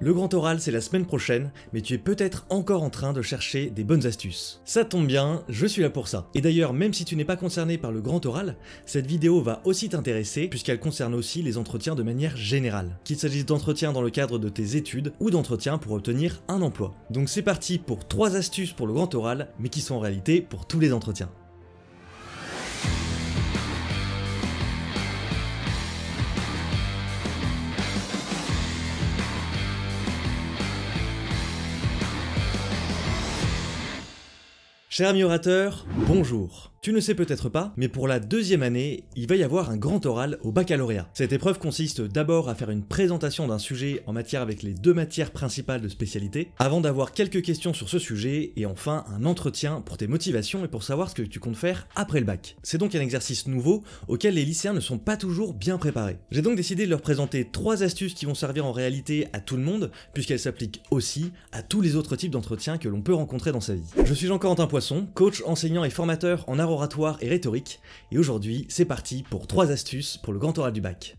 Le grand oral, c'est la semaine prochaine, mais tu es peut-être encore en train de chercher des bonnes astuces. Ça tombe bien, je suis là pour ça. Et d'ailleurs, même si tu n'es pas concerné par le grand oral, cette vidéo va aussi t'intéresser puisqu'elle concerne aussi les entretiens de manière générale. Qu'il s'agisse d'entretiens dans le cadre de tes études ou d'entretiens pour obtenir un emploi. Donc c'est parti pour 3 astuces pour le grand oral, mais qui sont en réalité pour tous les entretiens. Cher ami orateur, bonjour. Tu ne sais peut-être pas, mais pour la 2e année, il va y avoir un grand oral au baccalauréat. Cette épreuve consiste d'abord à faire une présentation d'un sujet en matière avec les 2 matières principales de spécialité, avant d'avoir quelques questions sur ce sujet, et enfin un entretien pour tes motivations et pour savoir ce que tu comptes faire après le bac. C'est donc un exercice nouveau auquel les lycéens ne sont pas toujours bien préparés. J'ai donc décidé de leur présenter 3 astuces qui vont servir en réalité à tout le monde, puisqu'elles s'appliquent aussi à tous les autres types d'entretiens que l'on peut rencontrer dans sa vie. Je suis Jean-Corentin Poisson, coach, enseignant et formateur en art oratoire et rhétorique, et aujourd'hui c'est parti pour 3 astuces pour le grand oral du bac.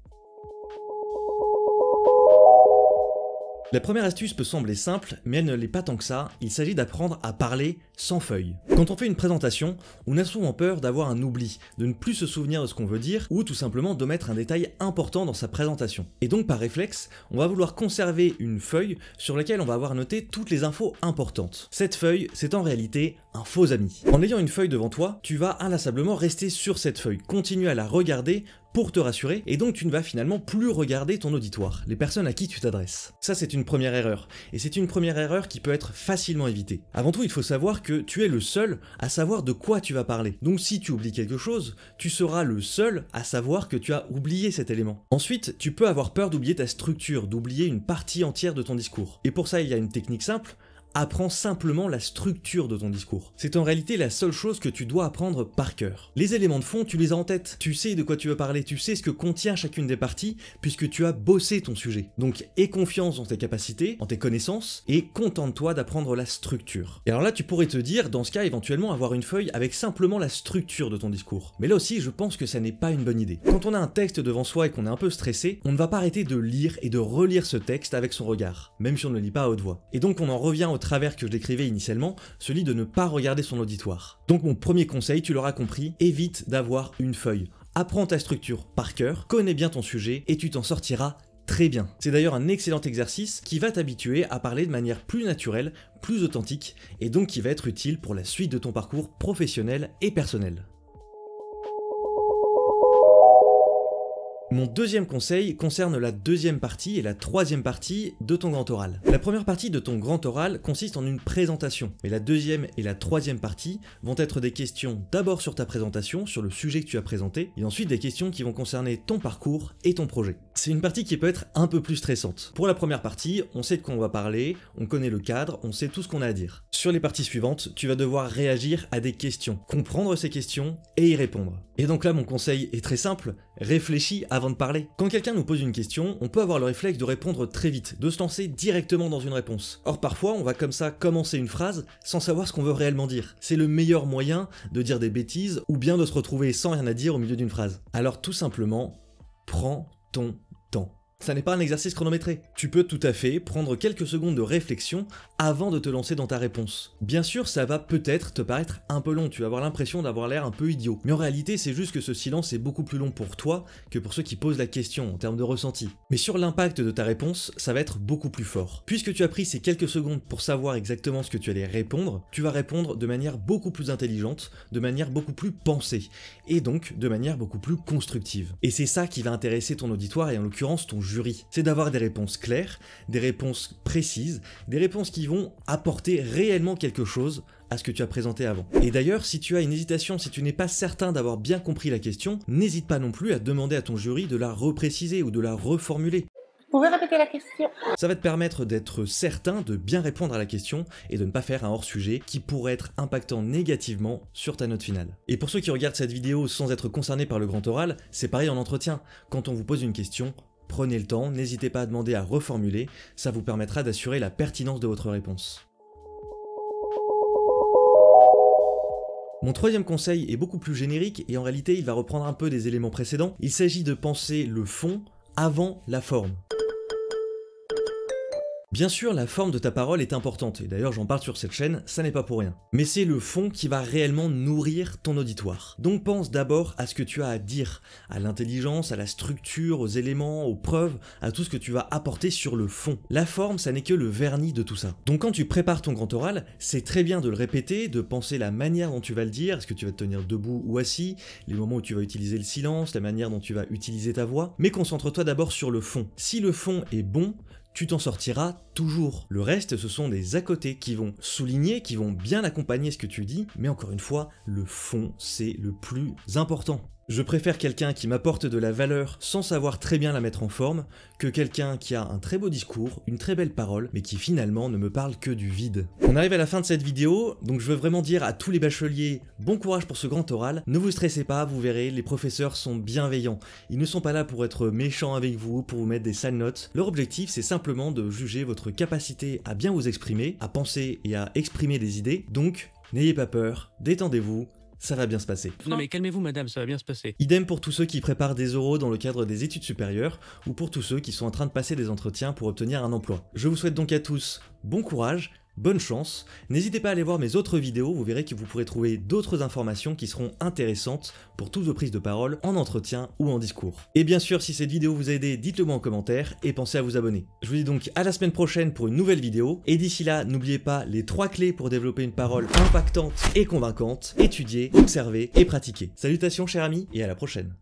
La première astuce peut sembler simple, mais elle ne l'est pas tant que ça, il s'agit d'apprendre à parler sans feuille. Quand on fait une présentation, on a souvent peur d'avoir un oubli, de ne plus se souvenir de ce qu'on veut dire, ou tout simplement d'omettre un détail important dans sa présentation. Et donc par réflexe, on va vouloir conserver une feuille sur laquelle on va avoir noté toutes les infos importantes. Cette feuille, c'est en réalité un faux ami. En ayant une feuille devant toi, tu vas inlassablement rester sur cette feuille, continuer à la regarder pour te rassurer, et donc tu ne vas finalement plus regarder ton auditoire, les personnes à qui tu t'adresses. Ça c'est une première erreur, et c'est une première erreur qui peut être facilement évitée. Avant tout, il faut savoir que tu es le seul à savoir de quoi tu vas parler. Donc si tu oublies quelque chose, tu seras le seul à savoir que tu as oublié cet élément. Ensuite, tu peux avoir peur d'oublier ta structure, d'oublier une partie entière de ton discours. Et pour ça, il y a une technique simple. Apprends simplement la structure de ton discours. C'est en réalité la seule chose que tu dois apprendre par cœur. Les éléments de fond, tu les as en tête. Tu sais de quoi tu veux parler, tu sais ce que contient chacune des parties, puisque tu as bossé ton sujet. Donc aie confiance dans tes capacités, en tes connaissances, et contente-toi d'apprendre la structure. Et alors là, tu pourrais te dire, dans ce cas, éventuellement avoir une feuille avec simplement la structure de ton discours. Mais là aussi, je pense que ça n'est pas une bonne idée. Quand on a un texte devant soi et qu'on est un peu stressé, on ne va pas arrêter de lire et de relire ce texte avec son regard, même si on ne le lit pas à haute voix. Et donc on en revient au travers que je décrivais initialement, celui de ne pas regarder son auditoire. Donc mon premier conseil, tu l'auras compris, évite d'avoir une feuille. Apprends ta structure par cœur, connais bien ton sujet et tu t'en sortiras très bien. C'est d'ailleurs un excellent exercice qui va t'habituer à parler de manière plus naturelle, plus authentique et donc qui va être utile pour la suite de ton parcours professionnel et personnel. Mon deuxième conseil concerne la 2e partie et la 3e partie de ton grand oral. La première partie de ton grand oral consiste en une présentation, mais la 2e et la 3e partie vont être des questions d'abord sur ta présentation, sur le sujet que tu as présenté, et ensuite des questions qui vont concerner ton parcours et ton projet. C'est une partie qui peut être un peu plus stressante. Pour la première partie, on sait de quoi on va parler, on connaît le cadre, on sait tout ce qu'on a à dire. Sur les parties suivantes, tu vas devoir réagir à des questions, comprendre ces questions et y répondre. Et donc là, mon conseil est très simple, réfléchis avant de parler. Quand quelqu'un nous pose une question, on peut avoir le réflexe de répondre très vite, de se lancer directement dans une réponse. Or parfois, on va comme ça commencer une phrase sans savoir ce qu'on veut réellement dire. C'est le meilleur moyen de dire des bêtises ou bien de se retrouver sans rien à dire au milieu d'une phrase. Alors tout simplement, prends ton temps. Ça n'est pas un exercice chronométré. Tu peux tout à fait prendre quelques secondes de réflexion avant de te lancer dans ta réponse. Bien sûr, ça va peut-être te paraître un peu long, tu vas avoir l'impression d'avoir l'air un peu idiot. Mais en réalité, c'est juste que ce silence est beaucoup plus long pour toi que pour ceux qui posent la question en termes de ressenti. Mais sur l'impact de ta réponse, ça va être beaucoup plus fort. Puisque tu as pris ces quelques secondes pour savoir exactement ce que tu allais répondre, tu vas répondre de manière beaucoup plus intelligente, de manière beaucoup plus pensée, et donc de manière beaucoup plus constructive. Et c'est ça qui va intéresser ton auditoire et en l'occurrence ton jury. C'est d'avoir des réponses claires, des réponses précises, des réponses qui vont apporter réellement quelque chose à ce que tu as présenté avant. Et d'ailleurs, si tu as une hésitation, si tu n'es pas certain d'avoir bien compris la question, n'hésite pas non plus à demander à ton jury de la repréciser ou de la reformuler. Vous pouvez répéter la question? Ça va te permettre d'être certain de bien répondre à la question et de ne pas faire un hors-sujet qui pourrait être impactant négativement sur ta note finale. Et pour ceux qui regardent cette vidéo sans être concernés par le grand oral, c'est pareil en entretien. Quand on vous pose une question, prenez le temps, n'hésitez pas à demander à reformuler, ça vous permettra d'assurer la pertinence de votre réponse. Mon 3e conseil est beaucoup plus générique et en réalité il va reprendre un peu des éléments précédents. Il s'agit de penser le fond avant la forme. Bien sûr, la forme de ta parole est importante, et d'ailleurs j'en parle sur cette chaîne, ça n'est pas pour rien. Mais c'est le fond qui va réellement nourrir ton auditoire. Donc pense d'abord à ce que tu as à dire, à l'intelligence, à la structure, aux éléments, aux preuves, à tout ce que tu vas apporter sur le fond. La forme, ça n'est que le vernis de tout ça. Donc quand tu prépares ton grand oral, c'est très bien de le répéter, de penser la manière dont tu vas le dire, est-ce que tu vas te tenir debout ou assis, les moments où tu vas utiliser le silence, la manière dont tu vas utiliser ta voix, mais concentre-toi d'abord sur le fond. Si le fond est bon, tu t'en sortiras toujours. Le reste, ce sont des à côté qui vont souligner, qui vont bien accompagner ce que tu dis, mais encore une fois, le fond, c'est le plus important. Je préfère quelqu'un qui m'apporte de la valeur sans savoir très bien la mettre en forme, que quelqu'un qui a un très beau discours, une très belle parole, mais qui finalement ne me parle que du vide. On arrive à la fin de cette vidéo, donc je veux vraiment dire à tous les bacheliers, bon courage pour ce grand oral, ne vous stressez pas, vous verrez, les professeurs sont bienveillants. Ils ne sont pas là pour être méchants avec vous, pour vous mettre des sales notes. Leur objectif, c'est simplement de juger votre capacité à bien vous exprimer, à penser et à exprimer des idées. Donc, n'ayez pas peur, détendez-vous, ça va bien se passer. Non mais calmez-vous madame, ça va bien se passer. Idem pour tous ceux qui préparent des oraux dans le cadre des études supérieures, ou pour tous ceux qui sont en train de passer des entretiens pour obtenir un emploi. Je vous souhaite donc à tous bon courage, bonne chance, n'hésitez pas à aller voir mes autres vidéos, vous verrez que vous pourrez trouver d'autres informations qui seront intéressantes pour toutes vos prises de parole en entretien ou en discours. Et bien sûr, si cette vidéo vous a aidé, dites-le moi en commentaire et pensez à vous abonner. Je vous dis donc à la semaine prochaine pour une nouvelle vidéo, et d'ici là, n'oubliez pas les 3 clés pour développer une parole impactante et convaincante, étudier, observer et pratiquer. Salutations chers amis, et à la prochaine.